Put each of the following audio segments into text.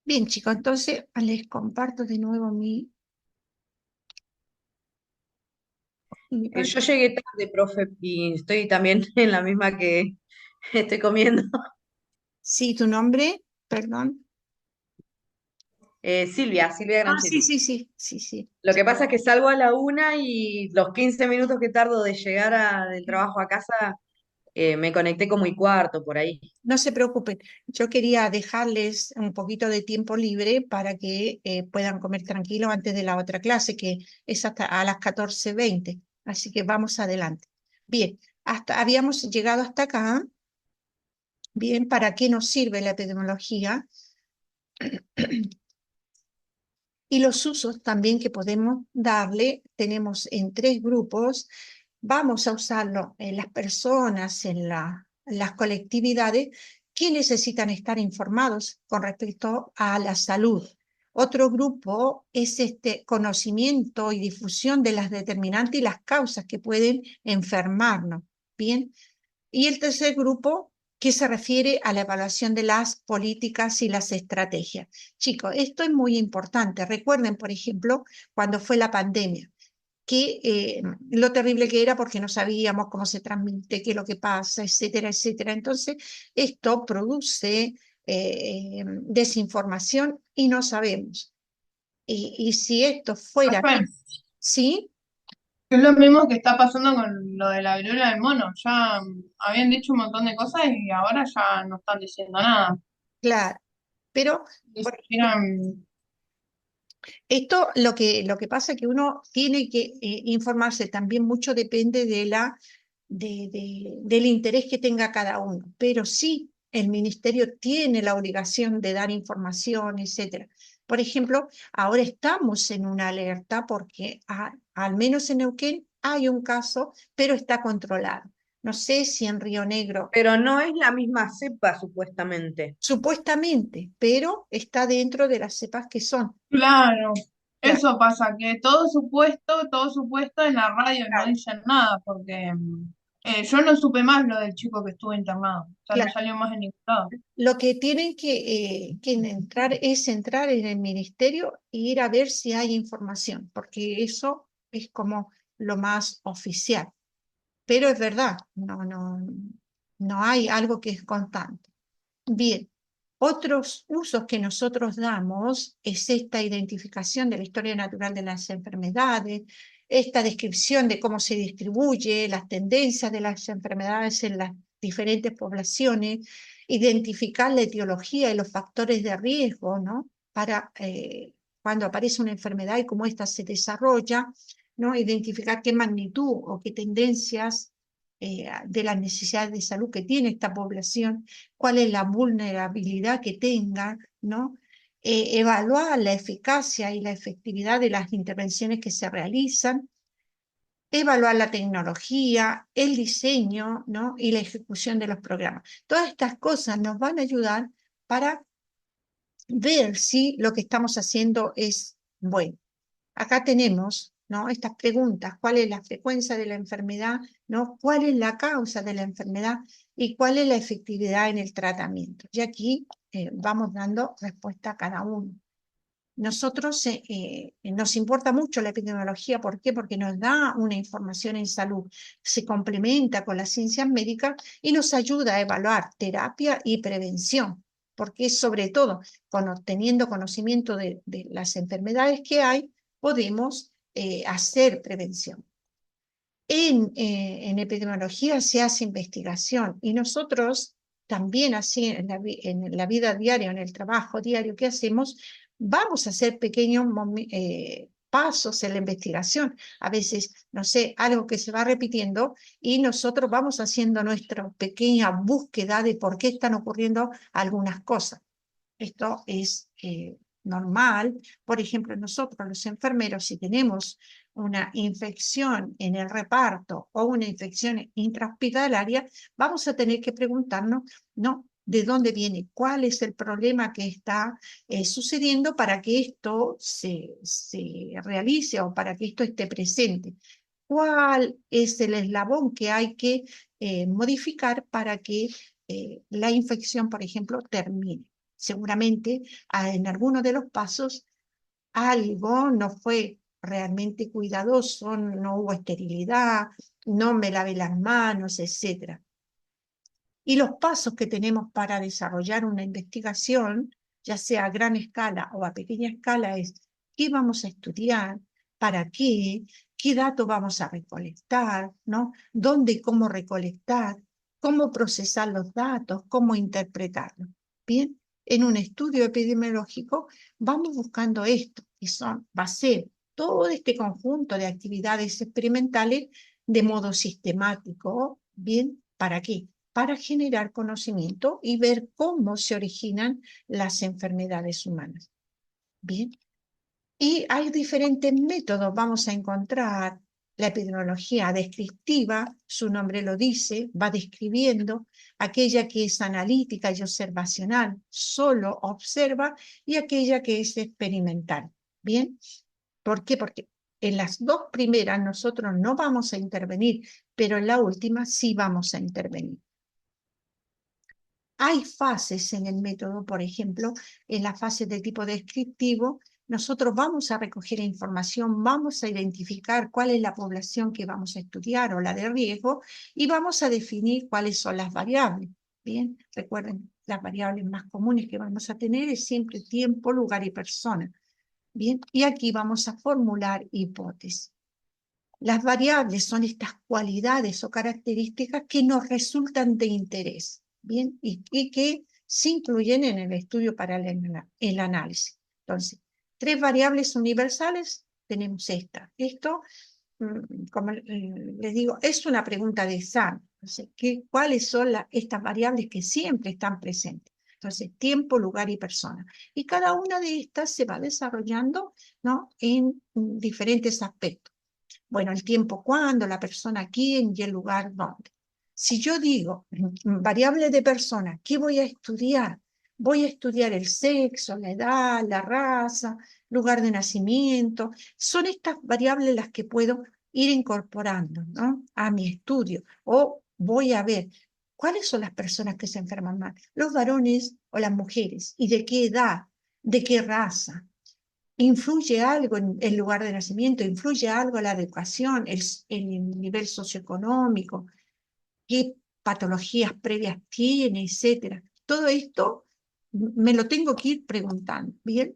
Bien, chicos, entonces les comparto de nuevo mi Yo pantalla. llegué tarde, profe, y estoy también en la misma que estoy comiendo. Sí, tu nombre, perdón. Silvia Ah, sí, Granchetti. sí, sí, sí, sí. Lo que pasa es que salgo a la 1 y los 15 minutos que tardo de llegar del trabajo a casa, me conecté como y cuarto por ahí. No se preocupen, yo quería dejarles un poquito de tiempo libre para que puedan comer tranquilo antes de la otra clase, que es hasta a las 14:20. Así que vamos adelante. Bien, habíamos llegado hasta acá. Bien, ¿para qué nos sirve la epidemiología? Y los usos también que podemos darle, tenemos en tres grupos. Vamos a usarlo en las personas, las colectividades que necesitan estar informados con respecto a la salud. Otro grupo es este conocimiento y difusión de las determinantes y las causas que pueden enfermarnos. Bien, y el tercer grupo que se refiere a la evaluación de las políticas y las estrategias. Chicos, esto es muy importante. Recuerden, por ejemplo, cuando fue la pandemia, que lo terrible que era porque no sabíamos cómo se transmite, qué es lo que pasa, etcétera, etcétera. Entonces, esto produce desinformación y no sabemos. Y si esto fuera, Profe, ¿sí? es lo mismo que está pasando con lo de la viruela del mono. Ya habían dicho un montón de cosas y ahora ya no están diciendo nada. Claro. Pero por Eran, esto lo que pasa es que uno tiene que informarse también mucho, depende del interés que tenga cada uno, pero sí el ministerio tiene la obligación de dar información, etcétera. Por ejemplo, ahora estamos en una alerta porque al menos en Neuquén hay un caso, pero está controlado. No sé si en Río Negro, Pero no es la misma cepa, supuestamente. supuestamente, pero está dentro de las cepas que son. claro, Claro. eso pasa, que todo supuesto en la radio no dicen nada, porque yo no supe más lo del chico que estuvo internado. O sea, no Claro. salió más en ningún lado. Lo que tienen que entrar en el ministerio e ir a ver si hay información, porque eso es como lo más oficial. Pero es verdad, no hay algo que es constante. Bien, otros usos que nosotros damos es esta identificación de la historia natural de las enfermedades, esta descripción de cómo se distribuye, las tendencias de las enfermedades en las diferentes poblaciones, identificar la etiología y los factores de riesgo, ¿no? Para cuando aparece una enfermedad y cómo ésta se desarrolla, ¿no? Identificar qué magnitud o qué tendencias de las necesidades de salud que tiene esta población, cuál es la vulnerabilidad que tenga, ¿no? Evaluar la eficacia y la efectividad de las intervenciones que se realizan, evaluar la tecnología, el diseño, ¿no? Y la ejecución de los programas. Todas estas cosas nos van a ayudar para ver si lo que estamos haciendo es bueno. Acá tenemos, ¿no? Estas preguntas: ¿cuál es la frecuencia de la enfermedad? ¿No? ¿Cuál es la causa de la enfermedad? ¿Y cuál es la efectividad en el tratamiento? Y aquí vamos dando respuesta a cada uno. Nosotros nos importa mucho la epidemiología. ¿Por qué? Porque nos da una información en salud, se complementa con las ciencias médicas y nos ayuda a evaluar terapia y prevención, porque sobre todo, teniendo conocimiento de las enfermedades que hay, podemos hacer prevención. En epidemiología se hace investigación y nosotros también así en la vida diaria, en el trabajo diario que hacemos, vamos a hacer pequeños pasos en la investigación. A veces, no sé, algo que se va repitiendo y nosotros vamos haciendo nuestra pequeña búsqueda de por qué están ocurriendo algunas cosas. Esto es normal. Por ejemplo, nosotros los enfermeros, si tenemos una infección en el reparto o una infección intrahospitalaria, vamos a tener que preguntarnos, ¿no? ¿De dónde viene? ¿Cuál es el problema que está sucediendo para que esto se realice o para que esto esté presente? ¿Cuál es el eslabón que hay que modificar para que la infección, por ejemplo, termine? seguramente en alguno de los pasos algo no fue realmente cuidadoso, no hubo esterilidad, no me lavé las manos, etc. Y los pasos que tenemos para desarrollar una investigación, ya sea a gran escala o a pequeña escala, es qué vamos a estudiar, para qué datos vamos a recolectar, ¿no? Dónde y cómo recolectar, cómo procesar los datos, cómo interpretarlos. Bien, en un estudio epidemiológico vamos buscando esto, y va a ser todo este conjunto de actividades experimentales de modo sistemático. Bien, ¿para qué? Para generar conocimiento y ver cómo se originan las enfermedades humanas. Bien, y hay diferentes métodos. Vamos a encontrar la epidemiología descriptiva, su nombre lo dice, va describiendo; aquella que es analítica y observacional, solo observa; y aquella que es experimental. Bien, ¿por qué? Porque en las dos primeras nosotros no vamos a intervenir, pero en la última sí vamos a intervenir. Hay fases en el método, por ejemplo, en la fase de tipo descriptivo, nosotros vamos a recoger información, vamos a identificar cuál es la población que vamos a estudiar o la de riesgo, y vamos a definir cuáles son las variables. Bien, recuerden, las variables más comunes que vamos a tener es siempre tiempo, lugar y persona. Bien, y aquí vamos a formular hipótesis. Las variables son estas cualidades o características que nos resultan de interés, ¿bien? Y que se incluyen en el estudio para el análisis. Entonces, 3 variables universales tenemos esta. Esto, como les digo, es una pregunta de examen. Entonces, ¿cuáles son estas variables que siempre están presentes? Entonces, tiempo, lugar y persona. Y cada una de estas se va desarrollando, ¿no?, en diferentes aspectos. Bueno, el tiempo cuándo, la persona quién y el lugar dónde. Si yo digo variable de persona, ¿qué voy a estudiar? Voy a estudiar el sexo, la edad, la raza, lugar de nacimiento. Son estas variables las que puedo ir incorporando, ¿no?, a mi estudio. O voy a ver cuáles son las personas que se enferman más, los varones o las mujeres, y de qué edad, de qué raza. ¿Influye algo en el lugar de nacimiento? ¿Influye algo la educación, el nivel socioeconómico? ¿Qué patologías previas tiene, etcétera? Todo esto me lo tengo que ir preguntando, ¿bien?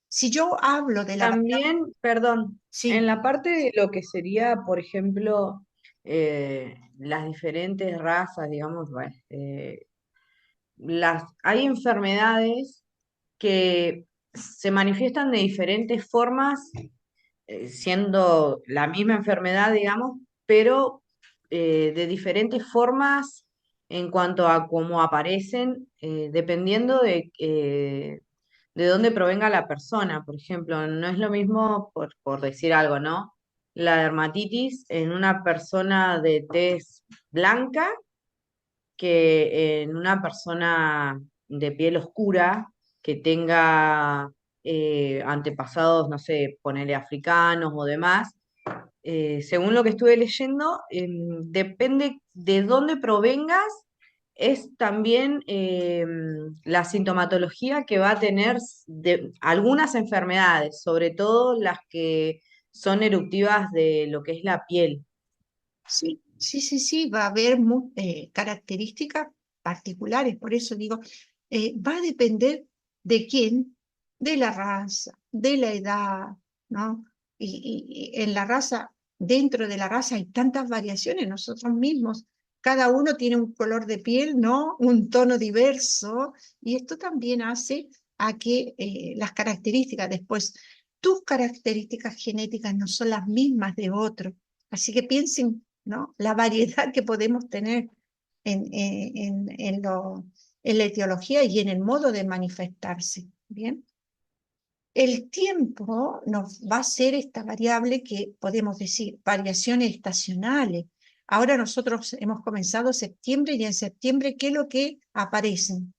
Si yo hablo de la... También, perdón, en Sí, la parte de lo que sería, por ejemplo, las diferentes razas, digamos, bueno, hay enfermedades que se manifiestan de diferentes formas, siendo la misma enfermedad, digamos, pero de diferentes formas en cuanto a cómo aparecen, dependiendo de dónde provenga la persona. Por ejemplo, no es lo mismo, por decir algo, ¿no? La dermatitis en una persona de tez blanca que en una persona de piel oscura que tenga antepasados, no sé, ponele africanos o demás. Según lo que estuve leyendo, depende de dónde provengas, es también la sintomatología que va a tener de algunas enfermedades, sobre todo las que son eruptivas de lo que es la piel. sí, sí, sí, sí, va a haber características particulares. Por eso digo, va a depender de quién, de la raza, de la edad, ¿no? Y en la raza, dentro de la raza hay tantas variaciones. Nosotros mismos, cada uno tiene un color de piel, ¿no?, un tono diverso, y esto también hace a que las características después, tus características genéticas no son las mismas de otro. Así que piensen, ¿no?, la variedad que podemos tener en la etiología y en el modo de manifestarse. Bien, el tiempo nos va a ser esta variable que podemos decir variaciones estacionales. Ahora nosotros hemos comenzado septiembre, y en septiembre, ¿qué es lo que aparecen?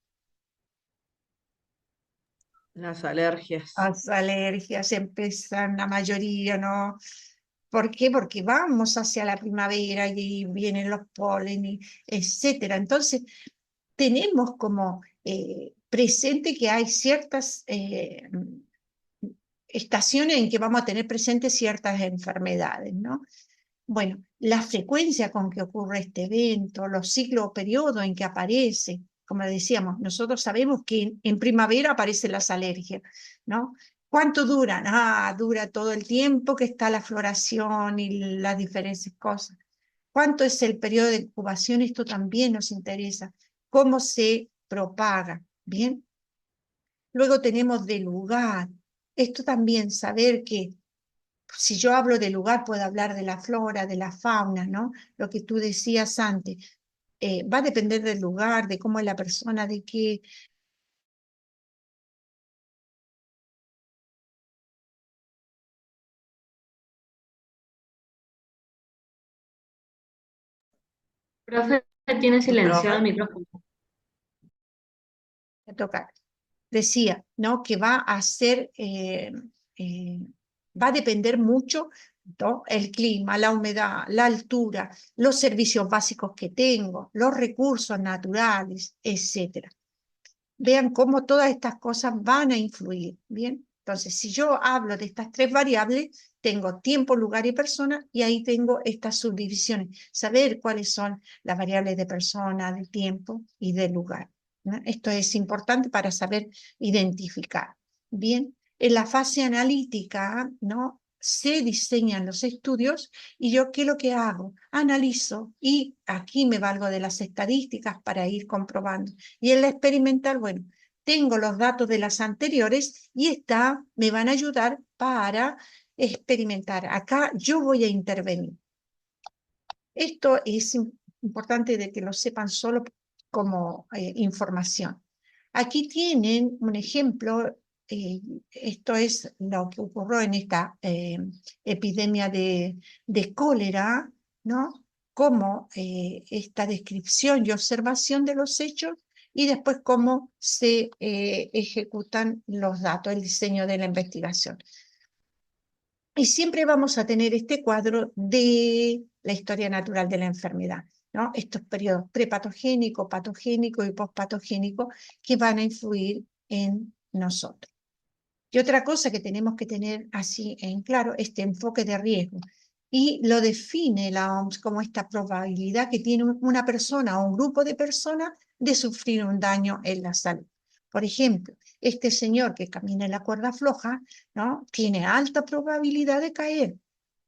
Las alergias. Las alergias empiezan, la mayoría, ¿no? ¿Por qué? Porque vamos hacia la primavera y vienen los polen, etcétera. Entonces, tenemos como presente que hay ciertas estaciones en que vamos a tener presentes ciertas enfermedades, ¿no? Bueno, la frecuencia con que ocurre este evento, los ciclos o periodos en que aparece, como decíamos, nosotros sabemos que en primavera aparecen las alergias, ¿no? ¿Cuánto duran? Dura todo el tiempo que está la floración y las diferentes cosas. ¿Cuánto es el periodo de incubación? Esto también nos interesa. ¿Cómo se propaga? ¿Bien? Luego tenemos de lugar. Esto también, saber que si yo hablo de lugar, puedo hablar de la flora, de la fauna, ¿no? Lo que tú decías antes. Va a depender del lugar, de cómo es la persona, de qué. Profe, tiene silenciado ¿Profe? el micrófono. Tocar. Decía, ¿no? Que va a ser, va a depender mucho, ¿no? El clima, la humedad, la altura, los servicios básicos que tengo, los recursos naturales, etcétera. Vean cómo todas estas cosas van a influir, ¿bien? Entonces, si yo hablo de estas tres variables, tengo tiempo, lugar y persona, y ahí tengo estas subdivisiones. Saber cuáles son las variables de persona, de tiempo y de lugar, ¿no? Esto es importante para saber identificar. Bien, en la fase analítica, ¿no? Se diseñan los estudios y yo, ¿qué es lo que hago? Analizo y aquí me valgo de las estadísticas para ir comprobando. Y en la experimental, bueno, tengo los datos de las anteriores y esta me van a ayudar para experimentar. Acá yo voy a intervenir. Esto es importante de que lo sepan solo como información. Aquí tienen un ejemplo, esto es lo que ocurrió en esta epidemia de cólera, ¿no? Como esta descripción y observación de los hechos y después cómo se ejecutan los datos, el diseño de la investigación. Y siempre vamos a tener este cuadro de la historia natural de la enfermedad, ¿no? Estos periodos prepatogénico, patogénico y pospatogénico que van a influir en nosotros. Y otra cosa que tenemos que tener así en claro, este enfoque de riesgo. Y lo define la OMS como esta probabilidad que tiene una persona o un grupo de personas de sufrir un daño en la salud. Por ejemplo, este señor que camina en la cuerda floja, ¿no? Tiene alta probabilidad de caer,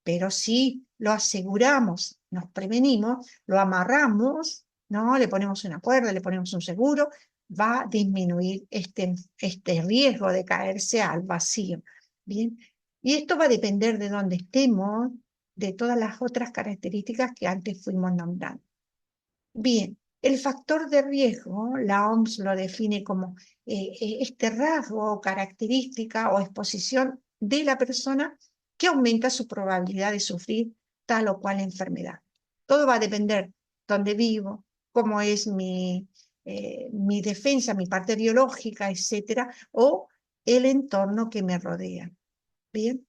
pero si lo aseguramos, nos prevenimos, lo amarramos, ¿no? Le ponemos una cuerda, le ponemos un seguro, va a disminuir este riesgo de caerse al vacío. ¿Bien? Y esto va a depender de dónde estemos, de todas las otras características que antes fuimos nombrando. Bien, el factor de riesgo, la OMS lo define como este rasgo o característica o exposición de la persona que aumenta su probabilidad de sufrir tal o cual enfermedad. Todo va a depender dónde vivo, cómo es mi defensa, mi parte biológica, etcétera, o el entorno que me rodea. Bien,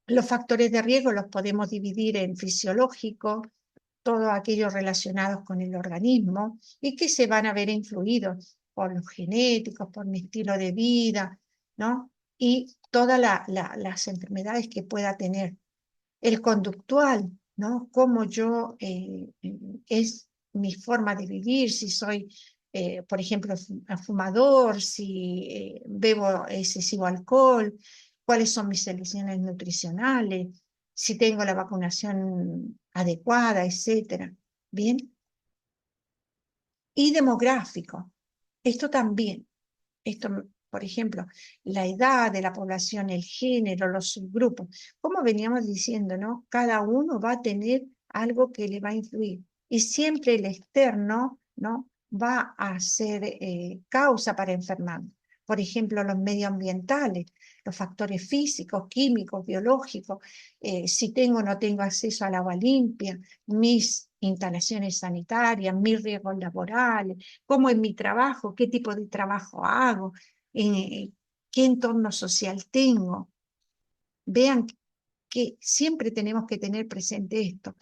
los factores de riesgo los podemos dividir en fisiológicos, todos aquellos relacionados con el organismo y que se van a ver influidos por los genéticos, por mi estilo de vida, ¿no? Y todas las enfermedades que pueda tener. El conductual, ¿no? Cómo yo, es mi forma de vivir, si soy, por ejemplo, fumador, si bebo excesivo alcohol, cuáles son mis selecciones nutricionales, si tengo la vacunación adecuada, etcétera. Bien. Y demográfico. Esto también. Esto, por ejemplo, la edad de la población, el género, los subgrupos. Como veníamos diciendo, ¿no? Cada uno va a tener algo que le va a influir. Y siempre el externo, ¿no? Va a ser causa para enfermar. Por ejemplo, los medioambientales, los factores físicos, químicos, biológicos, si tengo o no tengo acceso al agua limpia, mis instalaciones sanitarias, mis riesgos laborales, cómo es mi trabajo, qué tipo de trabajo hago, qué entorno social tengo. Vean que siempre tenemos que tener presente esto.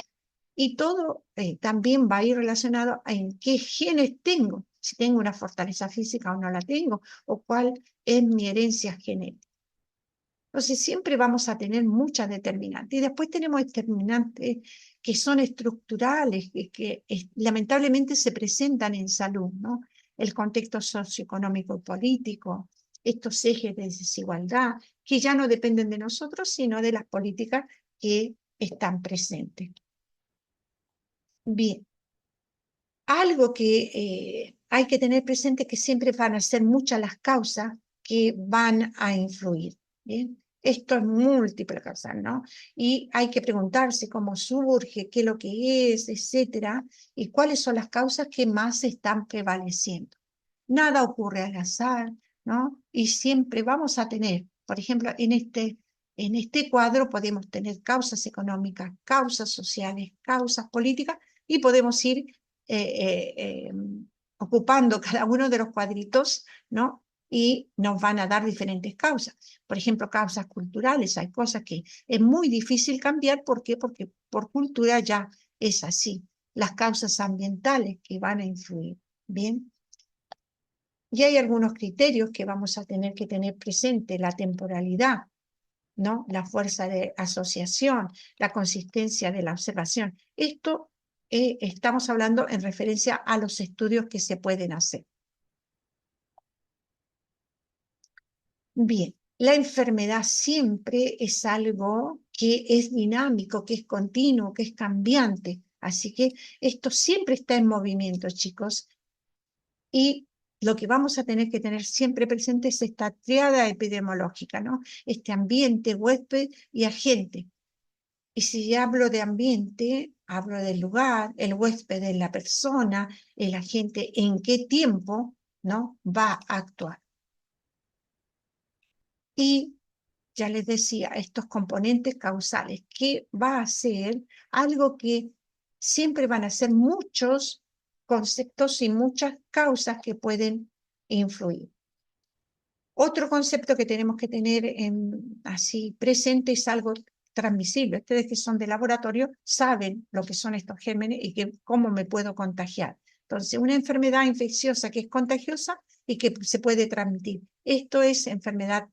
Y todo también va a ir relacionado a en qué genes tengo. si tengo una fortaleza física o no la tengo, o cuál es mi herencia genética. Entonces siempre vamos a tener muchas determinantes. Y después tenemos determinantes que son estructurales, lamentablemente se presentan en salud, ¿no? El contexto socioeconómico y político, estos ejes de desigualdad, que ya no dependen de nosotros, sino de las políticas que están presentes. Bien, algo que hay que tener presente que siempre van a ser muchas las causas que van a influir. ¿Bien? Esto es múltiple causal, ¿no? Y hay que preguntarse cómo surge, qué es lo que es, etcétera, y cuáles son las causas que más están prevaleciendo. Nada ocurre al azar, ¿no? Y siempre vamos a tener, por ejemplo, en este cuadro podemos tener causas económicas, causas sociales, causas políticas, y podemos ir ocupando cada uno de los cuadritos, ¿no? Y nos van a dar diferentes causas. Por ejemplo, causas culturales. Hay cosas que es muy difícil cambiar. ¿Por qué? Porque por cultura ya es así. Las causas ambientales que van a influir. Bien. Y hay algunos criterios que vamos a tener que tener presente. La temporalidad, ¿no? La fuerza de asociación, la consistencia de la observación. Esto estamos hablando en referencia a los estudios que se pueden hacer. Bien, la enfermedad siempre es algo que es dinámico, que es continuo, que es cambiante. Así que esto siempre está en movimiento, chicos. Y lo que vamos a tener que tener siempre presente es esta triada epidemiológica, ¿no? Este ambiente, huésped y agente. Y si hablo de ambiente, hablo del lugar, el huésped es la persona, el agente en qué tiempo, ¿no? Va a actuar. Y ya les decía, estos componentes causales, que va a ser algo que siempre van a ser muchos conceptos y muchas causas que pueden influir. Otro concepto que tenemos que tener así presente es algo transmisible. Ustedes que son de laboratorio saben lo que son estos gérmenes y cómo me puedo contagiar. Entonces, una enfermedad infecciosa que es contagiosa y que se puede transmitir. Esto es enfermedad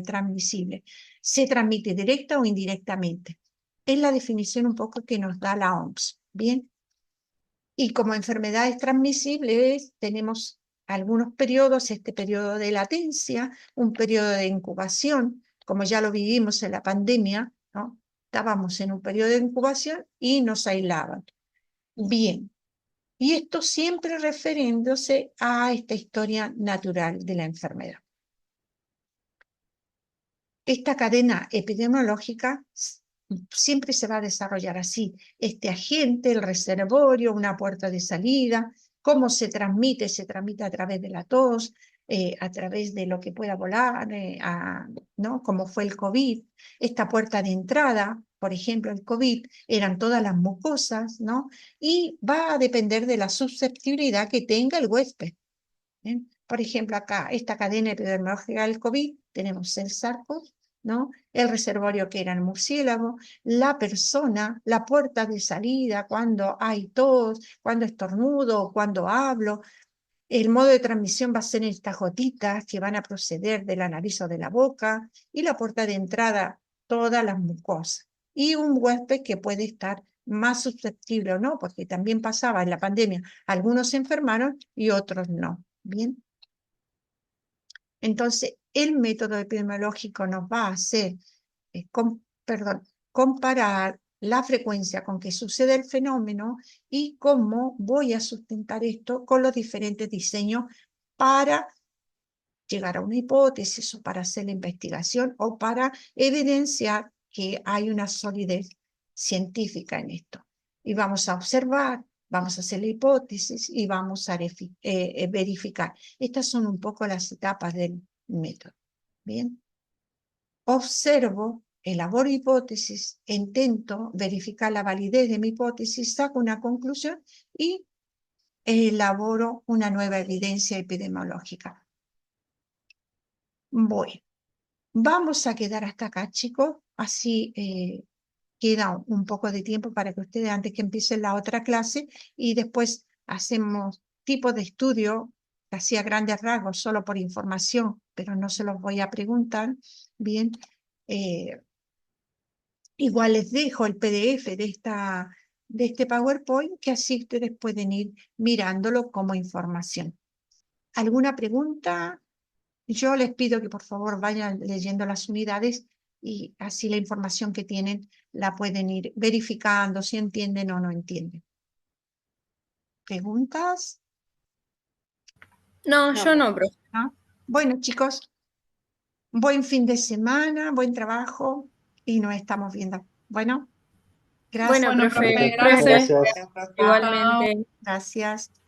transmisible. Se transmite directa o indirectamente. Es la definición un poco que nos da la OMS. Bien. Y como enfermedades transmisibles tenemos algunos periodos, este periodo de latencia, un periodo de incubación, como ya lo vivimos en la pandemia, ¿no? Estábamos en un periodo de incubación y nos aislaban. Bien, y esto siempre refiriéndose a esta historia natural de la enfermedad. Esta cadena epidemiológica siempre se va a desarrollar así. Este agente, el reservorio, una puerta de salida, cómo se transmite a través de la tos, a través de lo que pueda volar, ¿no? Como fue el COVID. Esta puerta de entrada, por ejemplo, el COVID, eran todas las mucosas, ¿no? Y va a depender de la susceptibilidad que tenga el huésped. ¿Bien? Por ejemplo, acá, esta cadena epidemiológica del COVID, tenemos el SARS-CoV, ¿no? El reservorio que era el murciélago, la persona, la puerta de salida, cuando hay tos, cuando estornudo, cuando hablo. El modo de transmisión va a ser estas gotitas que van a proceder de la nariz o de la boca, y la puerta de entrada, todas las mucosas. Y un huésped que puede estar más susceptible o no, porque también pasaba en la pandemia, algunos se enfermaron y otros no. Bien. Entonces, el método epidemiológico nos va a hacer comparar la frecuencia con que sucede el fenómeno y cómo voy a sustentar esto con los diferentes diseños para llegar a una hipótesis o para hacer la investigación o para evidenciar que hay una solidez científica en esto. Y vamos a observar, vamos a hacer la hipótesis y vamos a verificar. Estas son un poco las etapas del método. Bien. Observo, elaboro hipótesis, intento verificar la validez de mi hipótesis, saco una conclusión y elaboro una nueva evidencia epidemiológica. Bueno, vamos a quedar hasta acá, chicos. Así queda un poco de tiempo para que ustedes, antes que empiece la otra clase, y después hacemos tipo de estudio, así a grandes rasgos, solo por información, pero no se los voy a preguntar, bien, igual les dejo el PDF de este PowerPoint, que así ustedes pueden ir mirándolo como información. ¿Alguna pregunta? Yo les pido que por favor vayan leyendo las unidades y así la información que tienen la pueden ir verificando si entienden o no entienden. ¿Preguntas? No, No. yo no, profe. ¿No? Bueno, chicos, buen fin de semana, buen trabajo y nos estamos viendo. Bueno, gracias. Bueno, Bueno, profe, profe, profe, gracias. Gracias. igualmente. Gracias.